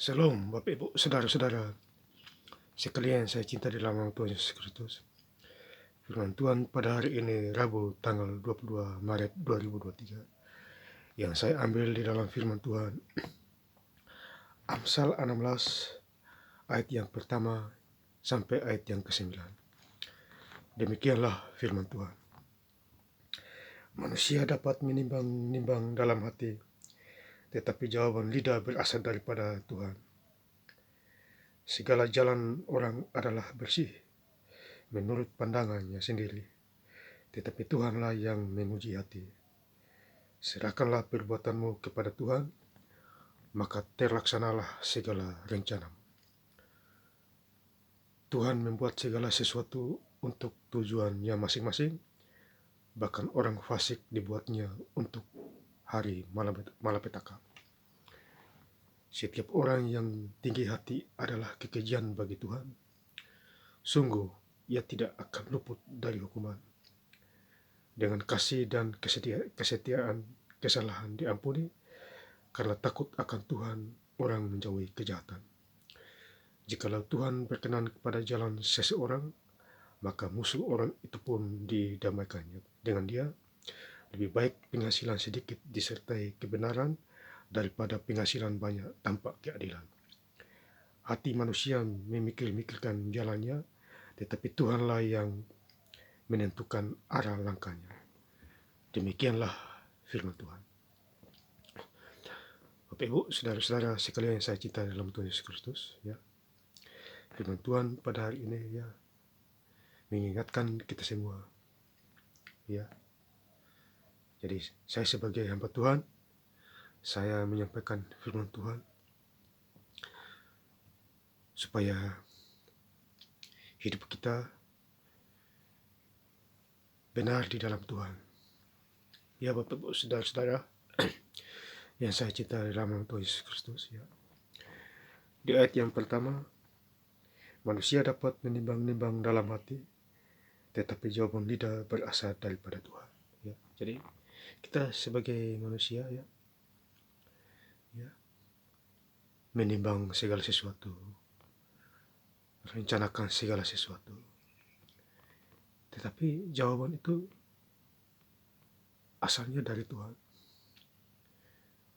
Shalom, Bapak Ibu, saudara-saudara sekalian saya cinta di dalam nama Tuhan Yesus Kristus. Firman Tuhan pada hari ini Rabu tanggal 22 Maret 2023 yang saya ambil di dalam firman Tuhan Amsal 16 ayat yang pertama sampai ayat yang ke-9. Demikianlah firman Tuhan. Manusia dapat menimbang-nimbang dalam hati, tetapi jawaban lidah berasal daripada Tuhan. Segala jalan orang adalah bersih menurut pandangannya sendiri, tetapi Tuhanlah yang menguji hati. Serahkanlah perbuatanmu kepada Tuhan, maka terlaksanalah segala rencanamu. Tuhan membuat segala sesuatu untuk tujuannya masing-masing, bahkan orang fasik dibuatnya untuk hari malapetaka. Setiap orang yang tinggi hati adalah kekejian bagi Tuhan. Sungguh, ia tidak akan luput dari hukuman. Dengan kasih dan kesetiaan, kesalahan diampuni, karena takut akan Tuhan, orang menjauhi kejahatan. Jikalau Tuhan berkenan kepada jalan seseorang, maka musuh orang itu pun didamaikannya dengan dia. Lebih baik penghasilan sedikit disertai kebenaran daripada penghasilan banyak tanpa keadilan. Hati manusia memikir-mikirkan jalannya, tetapi Tuhanlah yang menentukan arah langkahnya. Demikianlah firman Tuhan. Bapak Ibu, saudara-saudara sekalian yang saya cinta dalam Tuhan Yesus Kristus, ya. Firman Tuhan pada hari ini ya mengingatkan kita semua, ya. Jadi saya sebagai hamba Tuhan, saya menyampaikan firman Tuhan supaya hidup kita benar di dalam Tuhan. Ya Bapak Ibu, saudara-saudara yang saya cinta dalam nama Tuhan Yesus Kristus, ya. Di ayat yang pertama, manusia dapat menimbang-nimbang dalam hati, tetapi jawaban lidah berasal daripada Tuhan. Ya, jadi kita sebagai manusia ya menimbang segala sesuatu, rencanakan segala sesuatu, tetapi jawaban itu asalnya dari Tuhan.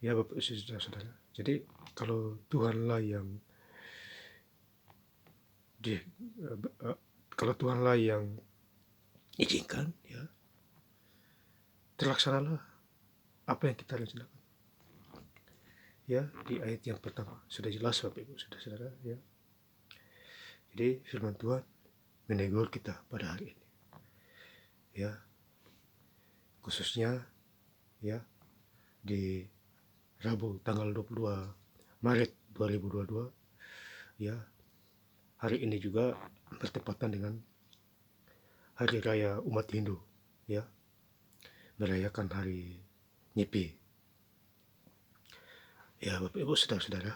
Ya Bapak Ibu saudara-saudara. Jadi kalau Tuhanlah yang izinkan, ya terlaksanalah apa yang kita rencanakan. Ya, di ayat yang pertama sudah jelas Bapak Ibu saudara-saudara, ya. Jadi firman Tuhan menegur kita pada hari ini, ya, khususnya ya di Rabu tanggal 22 Maret 2022, ya, hari ini juga bertepatan dengan Hari Raya Umat Hindu, ya, merayakan Hari Nyepi. Ya Bapak Ibu saudara-saudara,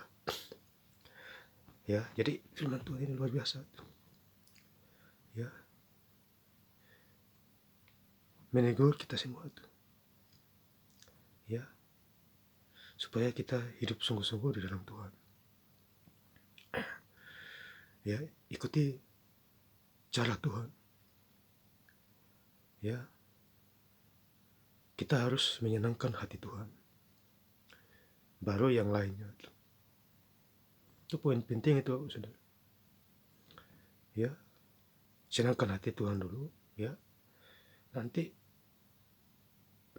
ya, jadi firman Tuhan ini luar biasa, ya, menegur kita semua itu, ya, supaya kita hidup sungguh-sungguh di dalam Tuhan. Ya, ikuti cara Tuhan. Ya, kita harus menyenangkan hati Tuhan. Baru yang lainnya. Itu poin penting itu, saudara. Ya, senangkan hati Tuhan dulu, ya. Nanti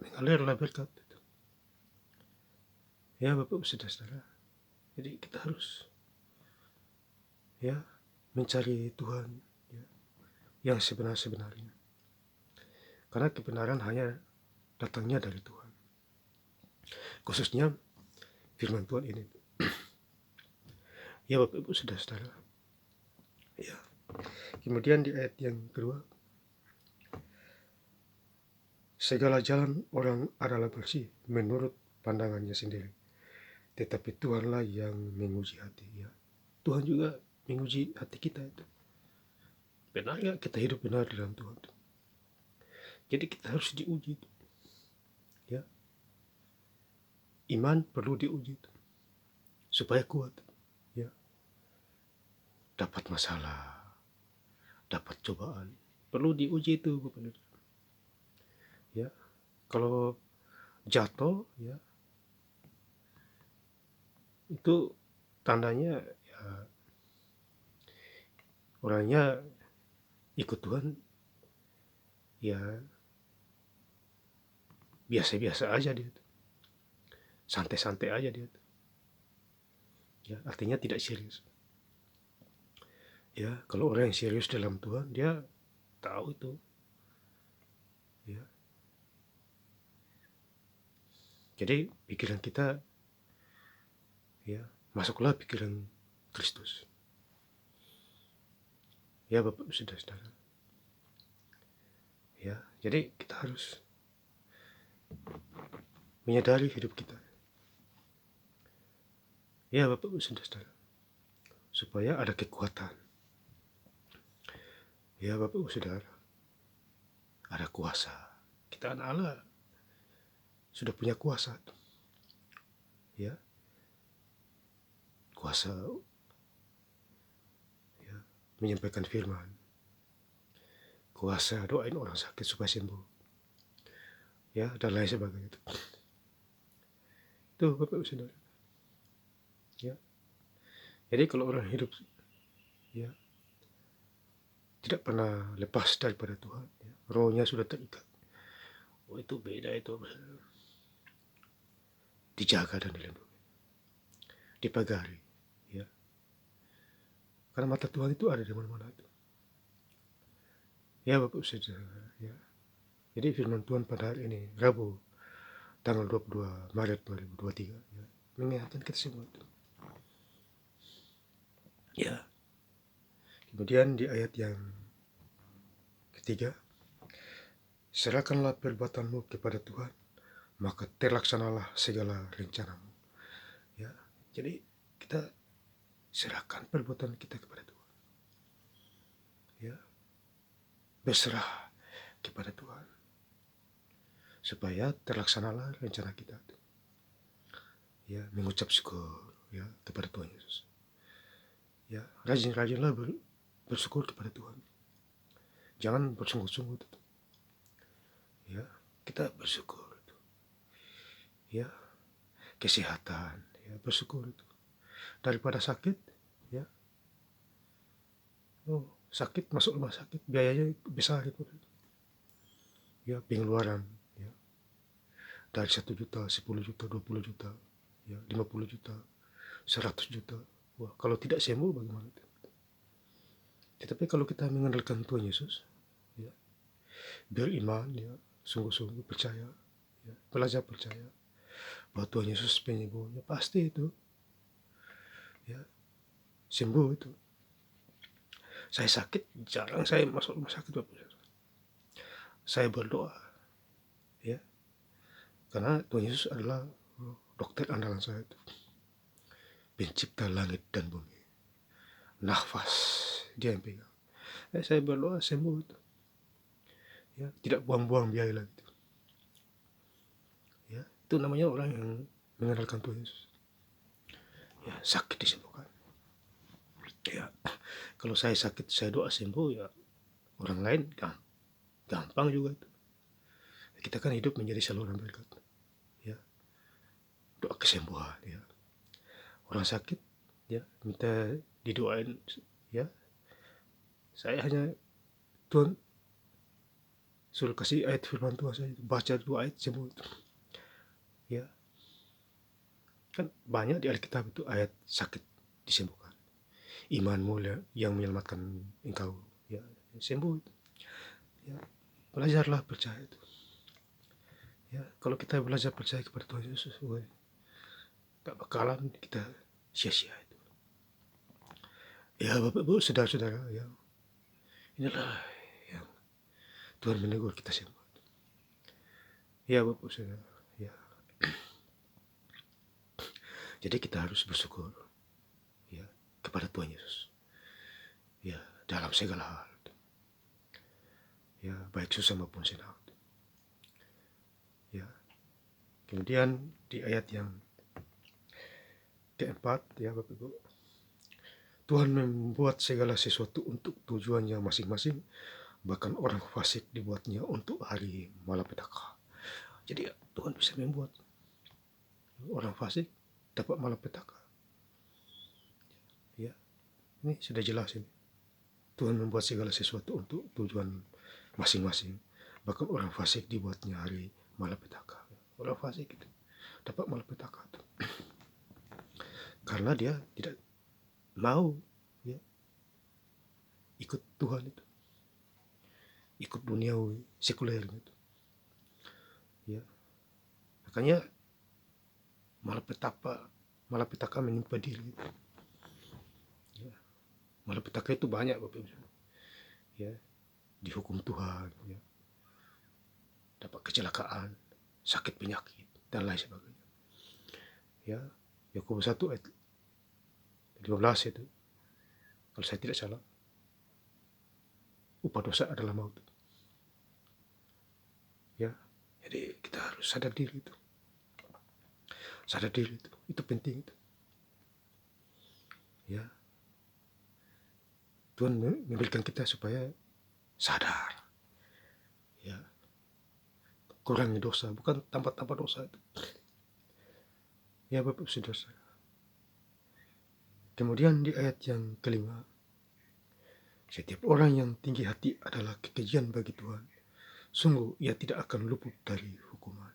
mengalirlah berkat. Ya, Bapak saudara. Jadi kita harus ya mencari Tuhan, ya, yang sebenar-benarnya. Karena kebenaran hanya datangnya dari Tuhan. Khususnya firman Tuhan ini. Ya Bapak Ibu saudara. Ya. Kemudian di ayat yang kedua, segala jalan orang adalah bersih menurut pandangannya sendiri, tetapi Tuhanlah yang menguji hati. Ya. Tuhan juga menguji hati kita itu. Benar ya kita hidup benar dalam Tuhan. Jadi kita harus diuji. Ya. Iman perlu diuji supaya kuat. dapat masalah, dapat cobaan, perlu diuji itu Bapak Ibu. Ya, kalau jatuh ya itu tandanya ya orangnya ikut Tuhan ya biasa-biasa aja dia, santai-santai aja dia. Ya, artinya tidak serius. Ya, kalau orang yang serius dalam Tuhan, dia tahu itu. Ya. Jadi pikiran kita ya masuklah pikiran Kristus. Ya Bapak Saudara-saudara. Ya, jadi kita harus menyadari hidup kita. Ya Bapak Saudara-saudara. Supaya ada kekuatan. Ya Bapak Saudara. Ada kuasa. Kita anak Allah sudah punya kuasa. Ya. Kuasa ya, menyampaikan firman. Kuasa doain orang sakit supaya sembuh. Ya, dan lain sebagainya. Tuh Bapak Saudara. Ya. Jadi kalau orang hidup ya tidak pernah lepas daripada Tuhan, ya, rohnya sudah terikat. Oh itu beda itu, dijaga dan dilindungi, dipagari, ya. Karena mata Tuhan itu ada di mana-mana itu. Ya Bapak Saudara, ya. Jadi firman Tuhan pada hari ini, Rabu, tanggal 22 Maret 2023, ya, mengingatkan kita semua itu. Ya. Kemudian di ayat yang ketiga, serahkanlah perbuatanmu kepada Tuhan, maka terlaksanalah segala rencanamu. Ya, jadi kita serahkan perbuatan kita kepada Tuhan. Ya, berserah kepada Tuhan, supaya terlaksanalah rencana kita. Ya, mengucap syukur ya kepada Tuhan Yesus. Ya, rajin-rajinlah bersyukur kepada Tuhan. Jangan bersungguh-sungguh. Ya, kita bersyukur. Ya, kesehatan, ya bersyukur itu. Daripada sakit, ya. Oh, sakit masuk rumah sakit, biayanya besar itu. Ya, pengeluaran, ya. Dari 1 juta, 10 juta, 20 juta, ya, 50 juta, 100 juta. Wah, kalau tidak sembuh bagaimana? Tetapi kalau kita mengandalkan Tuhan Yesus, ya, beriman, ya, sungguh-sungguh percaya, ya, belajar percaya bahwa Tuhan Yesus penyembuhnya, pasti itu, ya, sembuh itu. Saya sakit, jarang saya masuk rumah sakit, Bapak. Saya berdoa, ya, karena Tuhan Yesus adalah dokter andalan saya itu, pencipta langit dan bumi, nafas dia yang pegang. Saya berdoa sembuh itu. Ya, tidak buang-buang biaya lagi. Ya, itu namanya orang yang mengandalkan Tuhan Yesus. Ya, sakit disembuhkan. Ya, kalau saya sakit, saya doa sembuh, ya orang lain gampang juga itu. Kita kan hidup menjadi saluran berkat. Ya, doa kesembuhan. Ya, orang sakit, ya minta didoain. Ya, saya hanya Tuhan suruh kasih ayat firman Tuhan, saya baca 2 ayat sembuh. Ya, kan banyak di Alkitab itu ayat sakit disembuhkan. Imanmu yang menyelamatkan engkau, ya sembuh itu. Ya, belajarlah percaya itu. Ya, kalau kita belajar percaya kepada Tuhan Yesus, tak bakalan kita sia-sia itu. Ya Bapak Ibu, saudara-saudara, ya inilah yang Tuhan menegur kita semua. Ya Bapak saudara, ya. Jadi kita harus bersyukur, ya, kepada Tuhan Yesus. Ya, dalam segala hal. Ya, baik susah maupun senang. Ya. Kemudian di ayat yang keempat, ya Bapak Ibu, Tuhan membuat segala sesuatu untuk tujuannya masing-masing, bahkan orang fasik dibuatnya untuk hari malapetaka. Jadi Tuhan bisa membuat orang fasik dapat malapetaka. Ya, ini sudah jelas ini. Tuhan membuat segala sesuatu untuk tujuan masing-masing, bahkan orang fasik dibuatnya hari malapetaka. Orang fasik itu dapat malapetaka itu karena dia tidak mau, ya, ikut Tuhan itu, ikut duniawi sekuler itu, ya. Makanya malapetaka menimpa diri itu. Ya. Malapetaka itu banyak, Bapak Ibu. Ya, dihukum Tuhan, ya. Dapat kecelakaan, sakit penyakit, dan lain sebagainya. Ya, Yakobus 1 ayat 15 itu, kalau saya tidak salah, upah dosa adalah maut. Ya, jadi kita harus sadar diri itu. Sadar diri itu penting itu. Ya, Tuhan memberikan kita supaya sadar. Ya, kurangi dosa, bukan tambah-tambah dosa itu. Ya, Bapak Saudara. Kemudian di ayat yang kelima, setiap orang yang tinggi hati adalah kekejian bagi Tuhan. Sungguh ia tidak akan luput dari hukuman.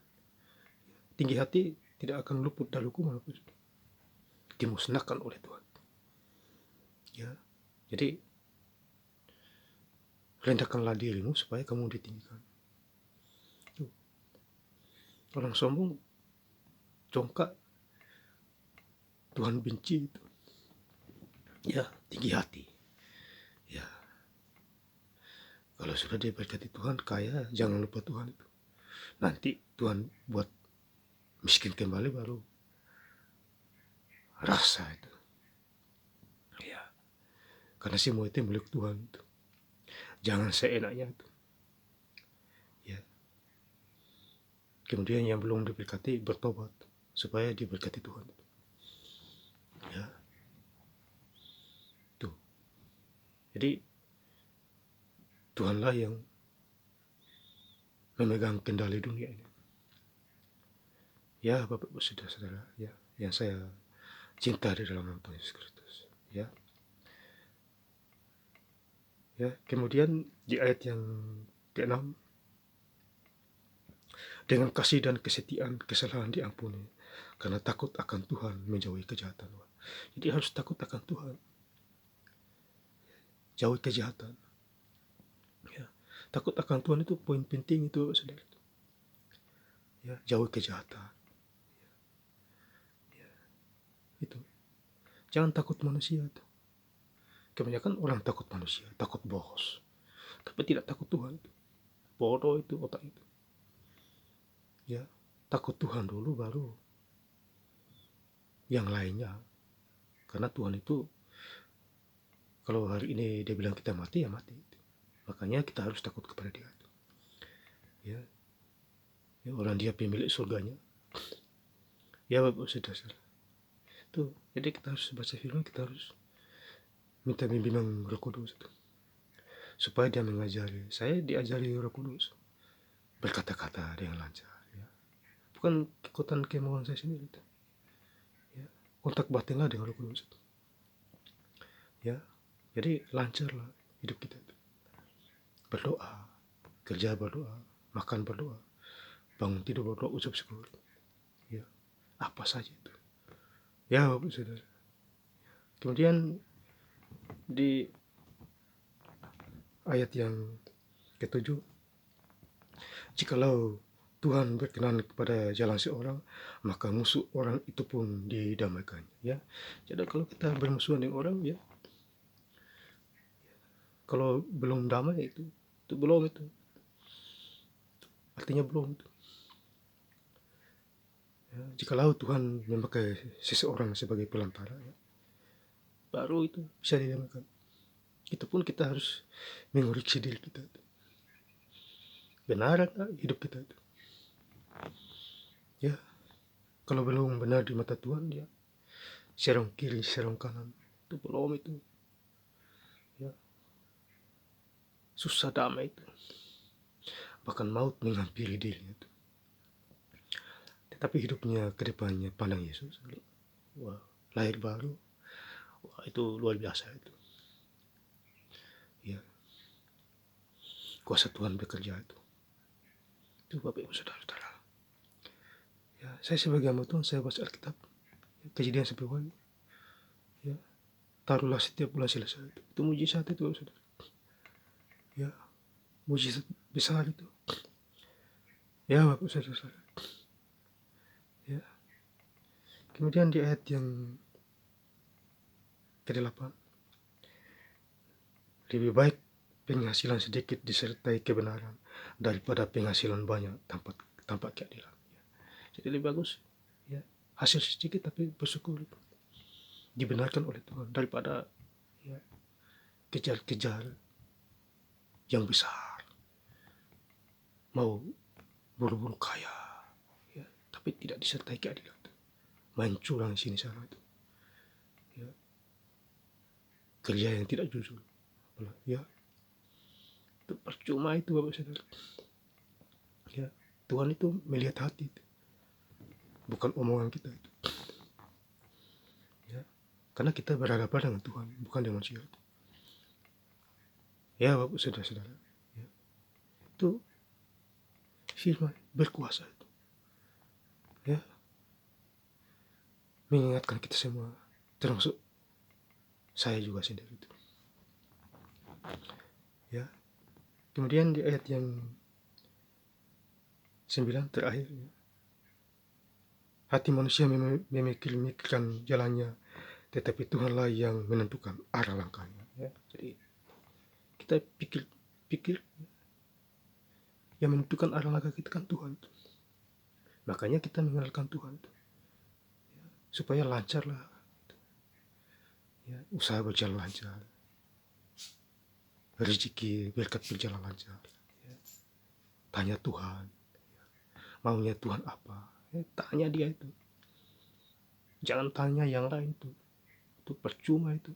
Tinggi hati tidak akan luput dari hukuman. Dimusnahkan oleh Tuhan. Ya, jadi rendahkanlah dirimu supaya kamu ditinggikan. Orang sombong, congkak, Tuhan benci itu. Ya, tinggi hati. Ya, kalau sudah diberkati Tuhan kaya, jangan lupa Tuhan itu. Nanti Tuhan buat miskin kembali baru rasa itu. Ya, karena semua itu milik Tuhan itu. Jangan seenaknya itu. Ya. Kemudian yang belum diberkati bertobat supaya diberkati Tuhan. Ya. Tuh. Jadi Tuhanlah yang memegang kendali dunia ini. Ya, Bapak Ibu Saudara, ya, yang saya cinta di dalam nama Tuhan Yesus Kristus. Ya. Ya, kemudian di ayat yang ke-6, dengan kasih dan kesetiaan kesalahan diampuni, karena takut akan Tuhan menjauhi kejahatan. Jadi harus takut akan Tuhan, jauhi kejahatan. Ya, takut akan Tuhan itu poin penting itu, saudara. Ya, jauhi kejahatan. Ya, itu. Jangan takut manusia itu. Kebanyakan orang takut manusia, takut bos, tapi tidak takut Tuhan itu. Bodoh itu otak itu. Ya, takut Tuhan dulu baru yang lainnya. Karena Tuhan itu kalau hari ini dia bilang kita mati, ya mati. Makanya kita harus takut kepada dia. Ya, ya, orang dia pemilik surganya. Ya, Bapak Saudara. Tuh, jadi kita harus baca firman, kita harus minta bimbingan Roh Kudus itu. Supaya dia mengajari. Saya diajari Roh Kudus berkata-kata dengan lancar. Ya. Bukan ikutan kemauan saya sendiri itu. Ya, kontak batinlah dengan Roh Kudus itu. Ya, jadi lancarlah hidup kita itu. Berdoa, kerja berdoa, makan berdoa, bangun tidur berdoa, ucap syukur. Ya, apa saja itu. Ya, Bapak Saudara. Kemudian di ayat yang ke-7, jikalau Tuhan berkenan kepada jalan seorang, maka musuh orang itu pun didamaikannya. Ya, jadi kalau kita bermusuhan dengan orang, ya, kalau belum damai itu belum itu, artinya belum itu. Ya, jikalau Tuhan memakai seseorang sebagai pelantara, ya, baru itu bisa didamaikan. Itu pun kita harus mengoreksi diri kita. Benar hidup kita itu. Ya, kalau belum benar di mata Tuhan, ya serong kiri, serong kanan, itu belum itu, ya, susah damai itu, bahkan maut menghampiri dirinya itu. Tetapi hidupnya ke depannya pandang Yesus, wah, lahir baru, wah, itu luar biasa itu. Ya, kuasa Tuhan bekerja itu. Itu Bapak Ibu Saudara-saudara. Ya, saya sebagai hamba Tuhan, saya baca Alkitab, Kejadian 10, ya, taruhlah setiap bulan selesai itu mujizat itu, saudara. Ya, mujizat besar itu. Ya, Bapak Saudara-saudara. Ya. Kemudian di ayat yang ke-8, lebih baik penghasilan sedikit disertai kebenaran daripada penghasilan banyak tanpa keadilan. Ya. Jadi lebih bagus, ya, hasil sedikit tapi bersyukur, dibenarkan oleh Tuhan, daripada, ya, kejar-kejar yang besar, mau buru-buru kaya, ya, tapi tidak disertai keadilan, main curang sini sana itu, ya, kerja yang tidak jujur, ya, itu percuma itu, Bapak Saudara. Ya, Tuhan itu melihat hati itu, bukan omongan kita itu. Ya, karena kita berhadapan dengan Tuhan, bukan dengan manusia. Ya, Bapak Saudara-saudara, ya, itu firman berkuasa itu, ya, mengingatkan kita semua, termasuk saya juga sendiri itu. Ya, kemudian di ayat yang 9 terakhir, ya, hati manusia memikirkan jalannya, tetapi Tuhanlah yang menentukan arah langkahnya. Ya, jadi kita pikir yang menentukan arah langkah kita kan Tuhan. Makanya kita mengenalkan Tuhan, ya, supaya lancar lah, ya, usaha berjalan lancar, rezeki berkat berjalan lancar, ya. Tanya Tuhan, ya, maunya Tuhan apa, ya, tanya dia itu, jangan tanya yang lain itu percuma itu.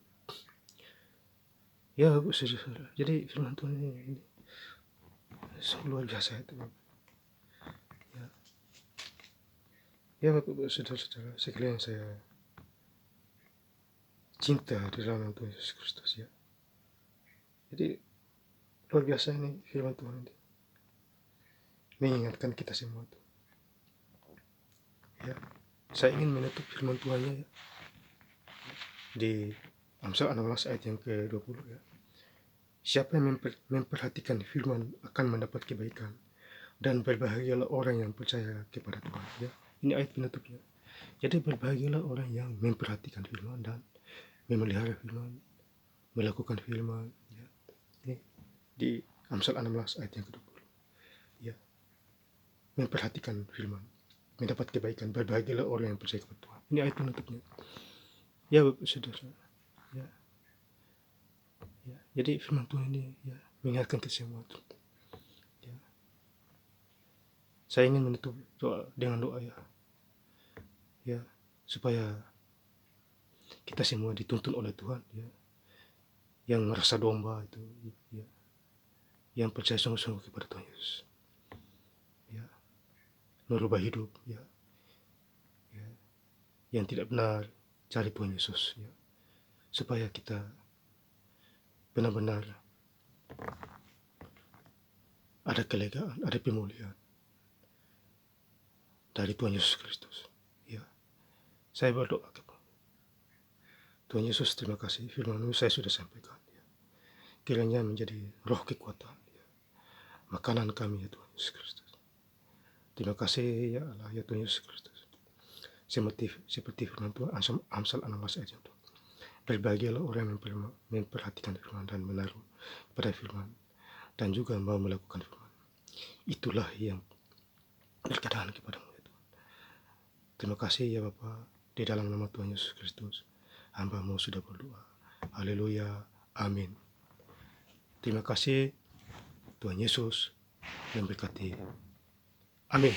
Ya, Bu Saudara, jadi firman Tuhan ini luar biasa itu. Ya, ya, Bapak Saudara-saudara sekalian saya cinta di dalam Tuhan Yesus Kristus, ya. Jadi luar biasa ini firman Tuhan ini, mengingatkan kita semua itu. Ya, saya ingin menutup firman Tuhannya, ya, di Amsal 16 ayat yang ke-20, ya. Siapa yang memperhatikan firman akan mendapat kebaikan, dan berbahagialah orang yang percaya kepada Tuhan. Ya, ini ayat penutupnya. Jadi berbahagialah orang yang memperhatikan firman dan memelihara firman, melakukan firman. Ya. Ini di Amsal 16 ayat yang ke-20. Ya, memperhatikan firman, mendapat kebaikan, berbahagialah orang yang percaya kepada Tuhan. Ini ayat penutupnya. Ya, Bapak Saudara. Ya. Ya, jadi firman Tuhan ini, ya, mengingatkan kita semua itu. Ya. Saya ingin menutup dengan doa, ya. Ya, supaya kita semua dituntun oleh Tuhan, ya. Yang merasa domba itu, ya, yang percaya sungguh-sungguh kepada Tuhan Yesus. Ya. Merubah hidup, ya. Ya. Yang tidak benar cari Tuhan Yesus, ya. Supaya kita benar-benar ada kelegaan, ada pemulihan dari Tuhan Yesus Kristus. Ya, saya berdoa kepada Tuhan Yesus, terima kasih firman-Mu saya sudah sampaikan. Ya. Kiranya menjadi roh kekuatan, ya, makanan kami, ya Tuhan Yesus Kristus. Terima kasih, ya Allah, ya Tuhan Yesus Kristus. Seperti firman Tuhan Amsal 16 ayat itu. Berbahagialah orang yang memperhatikan firman dan menaruh pada firman, dan juga mau melakukan firman. Itulah yang berkenan kepadamu, ya Tuhan. Terima kasih, ya Bapa, di dalam nama Tuhan Yesus Kristus, hamba-Mu sudah berdoa. Haleluya, amin. Terima kasih, Tuhan Yesus memberkati. Amin.